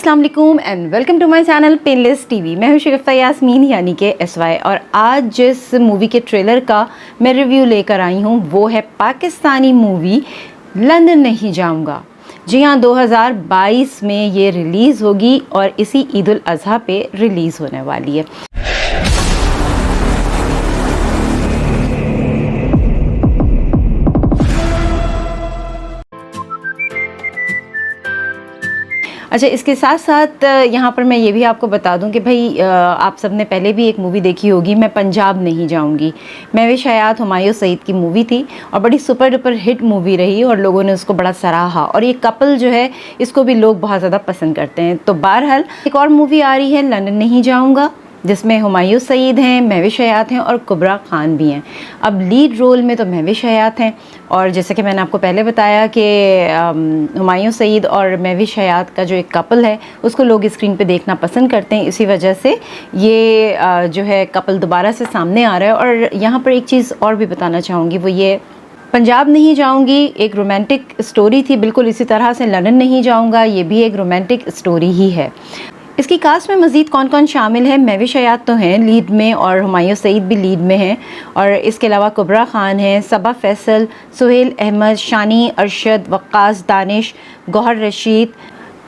अस्सलाम वालेकुम and welcome to my channel painless TV. मैं हूं शगुफ्ता यास्मीन यानी कि SY और आज जिस मूवी के ट्रेलर का मैं रिव्यू लेकर आई हूं वो है पाकिस्तानी मूवी लंदन नहीं जाऊंगा। जी हाँ, 2022 में ये रिलीज़ होगी और इसी ईद उल अज़हा पे रिलीज़ होने वाली है। अच्छा, इसके साथ साथ यहाँ पर मैं ये भी आपको बता दूँ कि भाई आप सब ने पहले भी एक मूवी देखी होगी, मैं पंजाब नहीं जाऊँगी। महविश हयात हुमायूं सईद की मूवी थी और बड़ी सुपर डुपर हिट मूवी रही और लोगों ने उसको बड़ा सराहा और ये कपल जो है इसको भी लोग बहुत ज़्यादा पसंद करते हैं। तो बहरहाल एक और मूवी आ रही है लंदन नहीं जाऊँगा, जिसमें हुमायूं सईद हैं, महविश हयात हैं और कुबरा खान भी हैं। अब लीड रोल में तो महविश हयात हैं और जैसे कि मैंने आपको पहले बताया कि हुमायूं सईद और महविश हयात का जो एक कपल है उसको लोग स्क्रीन पे देखना पसंद करते हैं, इसी वजह से ये जो है कपल दोबारा से सामने आ रहा है। और यहाँ पर एक चीज़ और भी बताना चाहूँगी, वो ये पंजाब नहीं जाऊँगी एक रोमांटिक स्टोरी थी, बिल्कुल इसी तरह से लंदन नहीं जाऊँगा ये भी एक रोमांटिक स्टोरी ही है। इसकी कास्ट में मज़ीद कौन कौन शामिल है? महविश हयात तो हैं लीड में और हुमायूं सईद भी लीड में हैं और इसके अलावा कुबरा खान हैं, सबा फैसल, सुहेल अहमद, शानी अरशद, वक्कास दानिश, गौहर रशीद।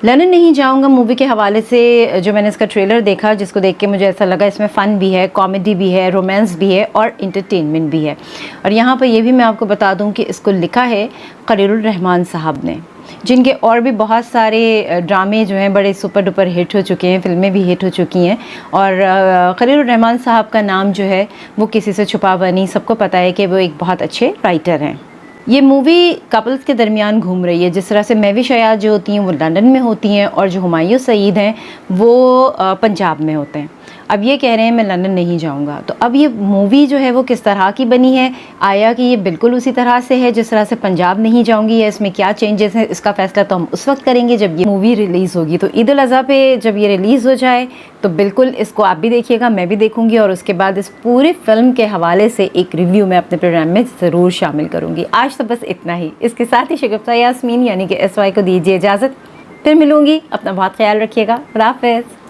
लंदन नहीं जाऊँगा मूवी के हवाले से जो मैंने इसका ट्रेलर देखा, जिसको देख के मुझे ऐसा लगा इसमें फ़न भी है, कॉमेडी भी है, रोमांस भी है और इंटरटेनमेंट भी है। और यहाँ पर ये भी मैं आपको बता दूँ कि इसको लिखा है खलीलुर रहमान साहब ने, जिनके और भी बहुत सारे ड्रामे जो हैं बड़े सुपर डुपर हिट हो चुके हैं, फिल्में भी हिट हो चुकी हैं। और खलीलुर रहमान साहब का नाम जो है वो किसी से छुपा हुआ नहीं, सबको पता है कि वो एक बहुत अच्छे राइटर हैं। ये मूवी कपल्स के दरमियान घूम रही है, जिस तरह से महविश हयात जो होती हैं वो लंदन में होती हैं और जो हुमायूं सईद हैं वो पंजाब में होते हैं। अब ये कह रहे हैं मैं लंदन नहीं जाऊंगा, तो अब ये मूवी जो है वो किस तरह की बनी है? आया कि ये बिल्कुल उसी तरह से है जिस तरह से पंजाब नहीं जाऊंगी, या इसमें क्या चेंजेस हैं? इसका फैसला तो हम उस वक्त करेंगे जब ये मूवी रिलीज़ होगी। तो ईद उल अज़हा पे जब ये रिलीज़ हो जाए तो बिल्कुल इसको आप भी देखिएगा, मैं भी देखूंगी और उसके बाद इस पूरी फिल्म के हवाले से एक रिव्यू मैं अपने प्रोग्राम में ज़रूर शामिल करूँगी। आज तो बस इतना ही। इसके साथ ही शगुफ्ता यास्मीन यानी कि SY को दीजिए इजाज़त, फिर मिलूँगी। अपना बहुत ख्याल रखिएगा। खुदा हाफ़िज़।